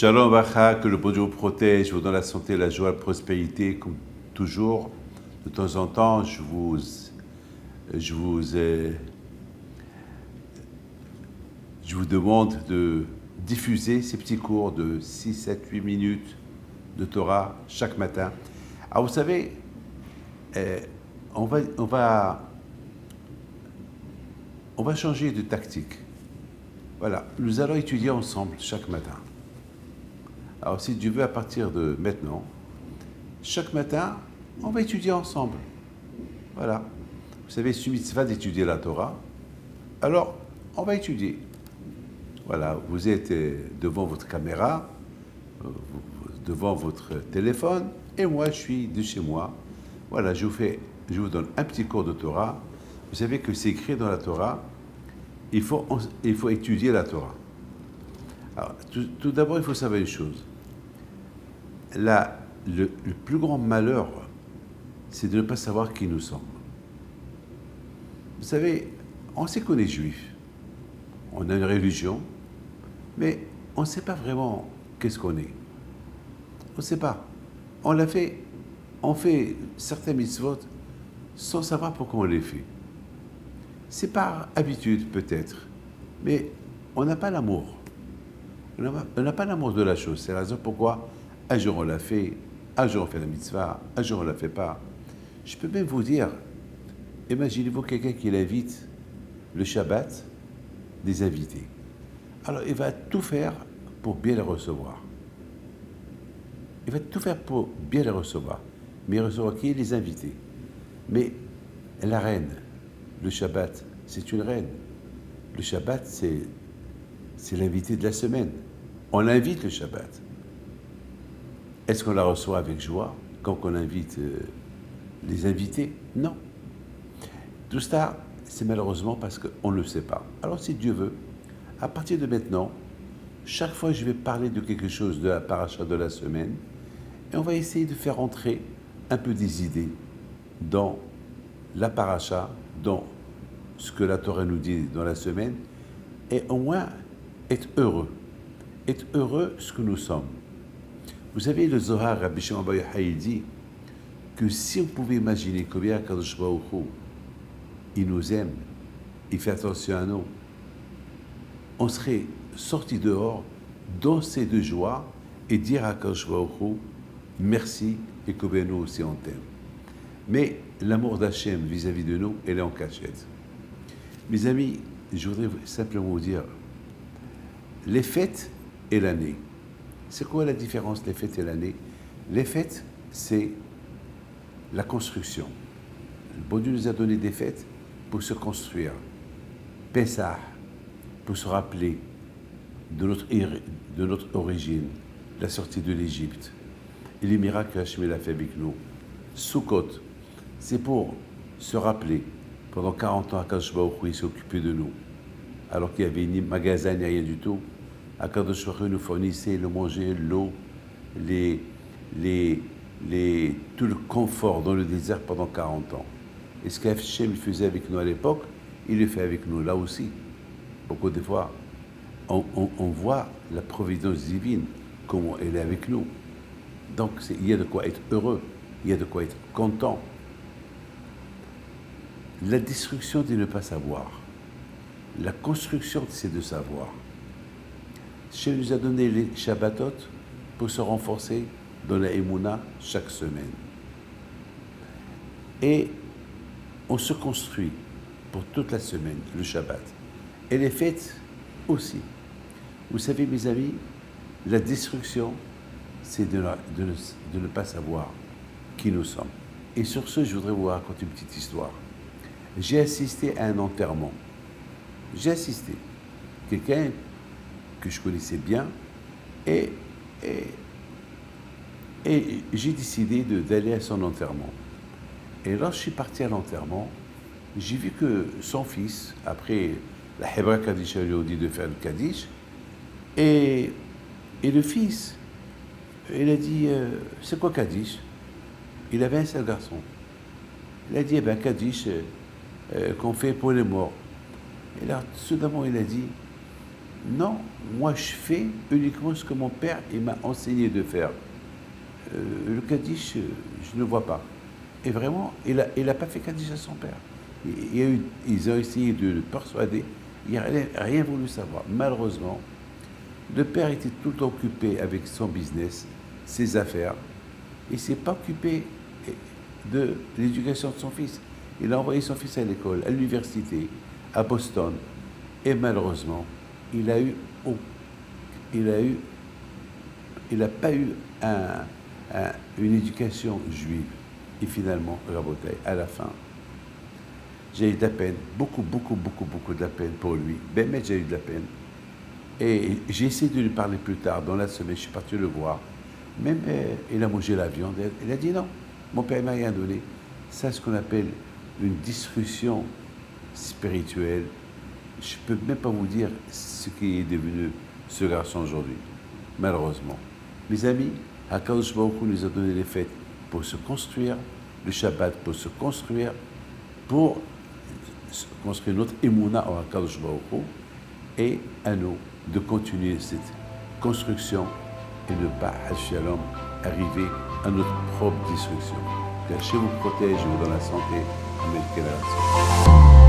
Shalom Vacha, que le bon Dieu vous protège, vous donne la santé, la joie, la prospérité, comme toujours. De temps en temps, je vous demande de diffuser ces petits cours de 6, 7, 8 minutes de Torah chaque matin. Alors vous savez, on va changer de tactique. Voilà, nous allons étudier ensemble chaque matin. Alors si Dieu veut, à partir de maintenant, chaque matin, on va étudier ensemble. Voilà. Vous savez, c'est une mitzvah d'étudier la Torah. Alors, on va étudier. Voilà, vous êtes devant votre caméra, devant votre téléphone, et moi, je suis de chez moi. Voilà, je vous donne un petit cours de Torah. Vous savez que c'est écrit dans la Torah, il faut étudier la Torah. Alors, tout d'abord, il faut savoir une chose. Le plus grand malheur, c'est de ne pas savoir qui nous sommes. Vous savez, on sait qu'on est juif, on a une religion, mais on ne sait pas vraiment qu'est-ce qu'on est. On ne sait pas. On fait certains mitzvot sans savoir pourquoi on les fait. C'est par habitude peut-être, mais on n'a pas l'amour. On n'a pas l'amour de la chose. C'est la raison pourquoi un jour on l'a fait, un jour on fait la mitzvah, un jour on ne la fait pas. Je peux même vous dire, imaginez-vous quelqu'un qui invite le Shabbat des invités. Alors il va tout faire pour bien les recevoir. Il va tout faire pour bien les recevoir. Mais il recevoir qui? Les invités. Mais la reine, le Shabbat, c'est une reine. Le Shabbat, c'est l'invité de la semaine. On l'invite le Shabbat. Est-ce qu'on la reçoit avec joie quand on invite les invités? Non. Tout ça, c'est malheureusement parce qu'on ne le sait pas. Alors si Dieu veut, à partir de maintenant, chaque fois je vais parler de quelque chose de la paracha de la semaine, et on va essayer de faire entrer un peu des idées dans la paracha, dans ce que la Torah nous dit dans la semaine, et au moins être heureux ce que nous sommes. Vous savez, le Zohar, Rabbi Shimon Bar Yochai, dit que si on pouvait imaginer combien Kadosh Baruch Hu, il nous aime, il fait attention à nous, on serait sorti dehors, danser de joie et dire à Kadosh Baruch Hu, merci et combien nous aussi on t'aime. Mais l'amour d'Hachem vis-à-vis de nous, elle est en cachette. Mes amis, je voudrais simplement vous dire, les fêtes et l'année. C'est quoi la différence, les fêtes et l'année? Les fêtes, c'est la construction. Le bon Dieu nous a donné des fêtes pour se construire. Pessah, pour se rappeler de notre origine, la sortie de l'Égypte, et les miracles qu'Hachem a fait avec nous. Sukkot, c'est pour se rappeler, pendant 40 ans, Akadosh Baruch Hu s'est occupé de nous, alors qu'il y avait ni magasin, ni rien du tout. Akadosh Baruch Hu nous fournissait le manger, l'eau, tout le confort dans le désert pendant 40 ans. Et ce qu'Hachem faisait avec nous à l'époque, il le fait avec nous là aussi. Beaucoup de fois, on voit la providence divine, comment elle est avec nous. Donc il y a de quoi être heureux, il y a de quoi être content. La destruction, c'est de ne pas savoir. La construction, c'est de savoir. Dieu nous a donné les Shabbatot pour se renforcer dans la Emouna chaque semaine. Et on se construit pour toute la semaine, le Shabbat. Et les fêtes aussi. Vous savez, mes amis, la destruction, c'est de ne pas savoir qui nous sommes. Et sur ce, je voudrais vous raconter une petite histoire. J'ai assisté à un enterrement. J'ai assisté. Quelqu'un que je connaissais bien, et j'ai décidé d'aller à son enterrement. Et lorsque je suis parti à l'enterrement, j'ai vu que son fils, après la Hebra Kaddish lui a dit de faire le Kaddish, et le fils, il a dit, c'est quoi Kaddish? Il avait un seul garçon. Il a dit, Kaddish, qu'on fait pour les morts. Et là, soudainement, il a dit, non, moi je fais uniquement ce que mon père il m'a enseigné de faire. Le Kaddish, je ne vois pas. Et vraiment, il a pas fait Kaddish à son père. Ils ont essayé de le persuader, il n'a rien voulu savoir. Malheureusement, le père était tout occupé avec son business, ses affaires. Il ne s'est pas occupé de l'éducation de son fils. Il a envoyé son fils à l'école, à l'université, à Boston. Et malheureusement, il a eu, oh, il a eu, il n'a pas eu une éducation juive. Et finalement, Rabotai, à la fin, j'ai eu de la peine, beaucoup de la peine pour lui. Ben, mais j'ai eu de la peine. Et j'ai essayé de lui parler plus tard, dans la semaine, je suis parti le voir. Même il a mangé la viande. Il a dit non, mon père ne m'a rien donné. C'est ce qu'on appelle une discussion spirituelle. Je ne peux même pas vous dire ce qui est devenu ce garçon aujourd'hui, malheureusement. Mes amis, Akadosh Baruch Hu nous a donné les fêtes pour se construire, le Shabbat pour se construire, pour construire notre émouna en Akadosh Baruch Hu, et à nous de continuer cette construction et ne pas, Shalom, arriver à notre propre destruction. Que Hachem vous protège et vous donne la santé. Amen.